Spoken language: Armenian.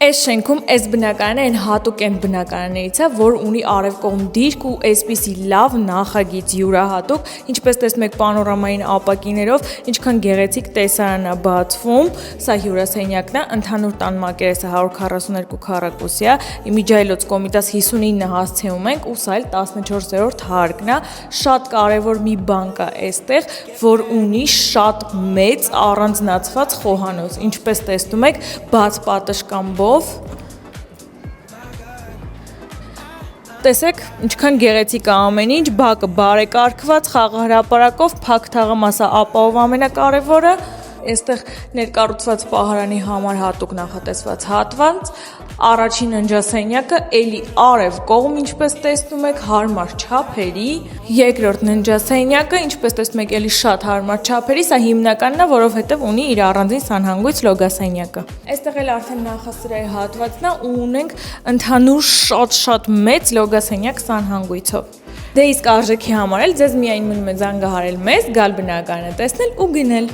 Այս շենքում այս բնակարանը այն հատուկ են բնակարաններից է, որ ունի արևկողմ դիրք ու այսպիսի լավ նախագիծ յուրահատուկ, ինչպես տեսնում եք պանորամային ապակիներով, ինչքան գեղեցիկ տեսարան է բացվում, սա հյուրասենյակն է, ընդհանուր տան մակերեսը 142 քառակուսի է, իմիջիայլոց կոմիտաս 59 հասցեում ենք ու սա էլ 14-րդ հարկն է, շատ կարևոր մի բան կա այստեղ, որ ունի շատ մեծ առանձնացված խոհանոց, ինչպես տեսնում եք, բաց պատշգամբով Տեսեք, ինչքան գեղեցիկ է ամեն ինչ, բակը բարեկարգված, խաղահրապարակով, փակ թաղամասը ապահով ամենակարևորը, այստեղ ներկառուցված պահարանի համար հատուկ նախատեսված հատված, առաջին ննջասենյակը էլի արև կողմ, ինչպես տեսնում եք, հարմար չափերի, երկրորդ ննջասենյակը, ինչպես տեսնում եք, էլի շատ հարմար չափերի, սա հիմնականն է, որովհետև ունի իր առանձին սանհանգույց լոգասենյակը։ Այստեղ էլ արդեն նախասրահի հատվածն է ու ունենք ընդհանուր շատ մեծ լոգասենյակ սանհանգույցով։ Դե իսկ արժեքի համար էլ ձեզ միայն մնում է զանգահարել մեզ, գալ բնակարանը տեսնել ու գնել։